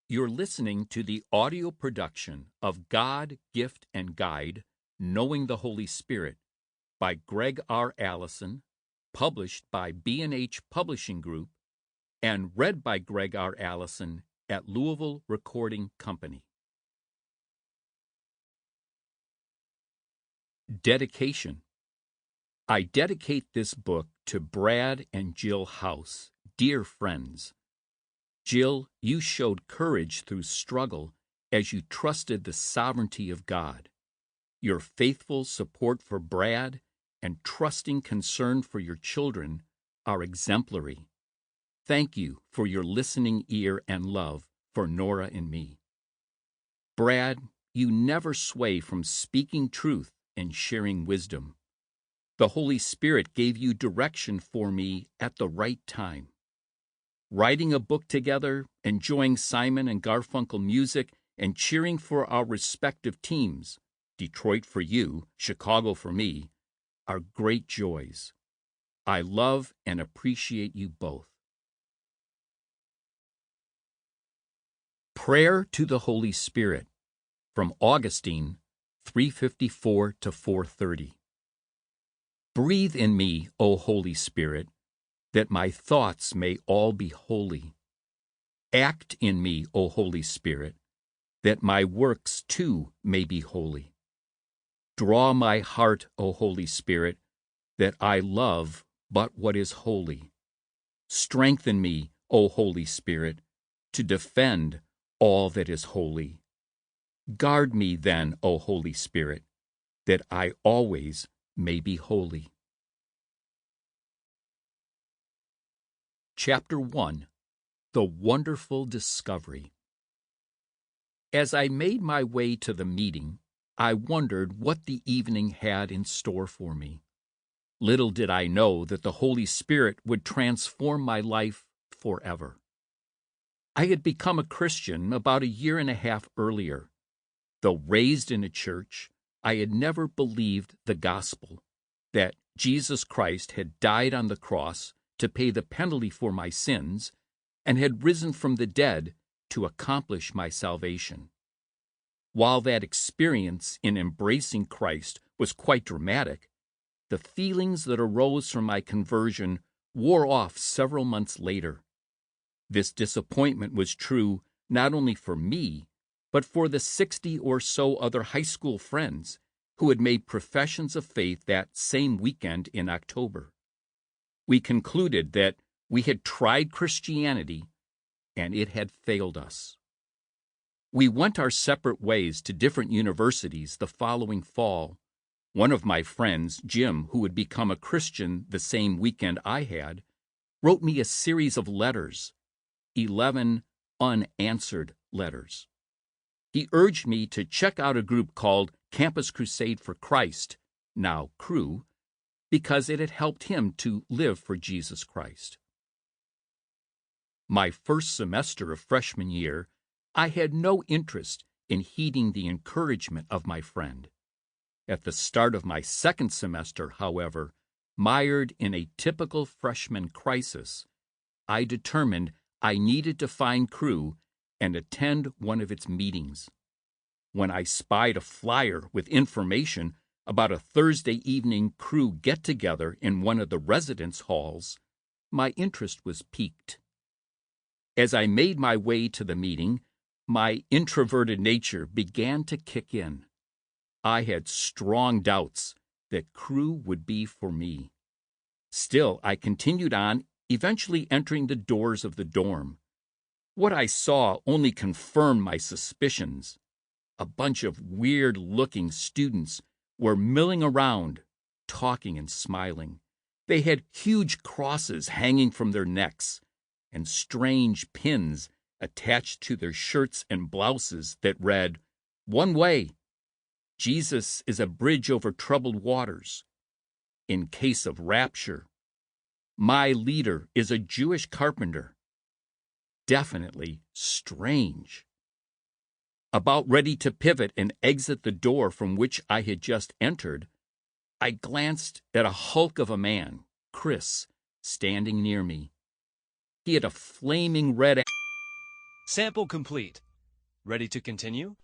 You're listening to the audio production of God, Gift, and Guide, Knowing the Holy Spirit by Gregg R. Allison, published by B&H Publishing Group, and read by Gregg R. Allison at Louisville Recording Company. Dedication. I dedicate this book to Brad and Jill House, dear friends. Jill, you showed courage through struggle as you trusted the sovereignty of God. Your faithful support for Brad and trusting concern for your children are exemplary. Thank you for your listening ear and love for Nora and me. Brad, you never sway from speaking truth and sharing wisdom. The Holy Spirit gave you direction for me at the right time. Writing a book together, enjoying Simon and Garfunkel music, and cheering for our respective teams, Detroit for you, Chicago for me, are great joys. I love and appreciate you both. Prayer to the Holy Spirit, from Augustine, 354 to 430. Breathe in me, O Holy Spirit, that my thoughts may all be holy. Act in me, O Holy Spirit, that my works too may be holy. Draw my heart, O Holy Spirit, that I love but what is holy. Strengthen me, O Holy Spirit, to defend all that is holy. Guard me then, O Holy Spirit, that I always may be holy. Chapter 1. The Wonderful Discovery. As I made my way to the meeting, I wondered what the evening had in store for me. Little did I know that the Holy Spirit would transform my life forever. I had become a Christian about a year and a half earlier. Though raised in a church, I had never believed the gospel, that Jesus Christ had died on the cross to pay the penalty for my sins, and had risen from the dead to accomplish my salvation. While that experience in embracing Christ was quite dramatic, the feelings that arose from my conversion wore off several months later. This disappointment was true not only for me, but for the 60 or so other high school friends who had made professions of faith that same weekend in October. We concluded that we had tried Christianity, and it had failed us. We went our separate ways to different universities the following fall. One of my friends, Jim, who had become a Christian the same weekend I had, wrote me a series of letters, 11 unanswered letters. He urged me to check out a group called Campus Crusade for Christ, now Cru, because it had helped him to live for Jesus Christ. My first semester of freshman year, I had no interest in heeding the encouragement of my friend. At the start of my second semester, however, mired in a typical freshman crisis, I determined I needed to find Cru and attend one of its meetings. When I spied a flyer with information about a Thursday evening Cru get-together in one of the residence halls, my interest was piqued. As I made my way to the meeting, my introverted nature began to kick in. I had strong doubts that Cru would be for me. Still, I continued on, eventually entering the doors of the dorm. What I saw only confirmed my suspicions. A bunch of weird-looking students were milling around, talking and smiling. They had huge crosses hanging from their necks and strange pins attached to their shirts and blouses that read, "One way. Jesus is a bridge over troubled waters. In case of rapture. My leader is a Jewish carpenter." Definitely strange. About ready to pivot and exit the door from which I had just entered, I glanced at a hulk of a man, Chris, standing near me. He had a flaming red Sample complete. Ready to continue?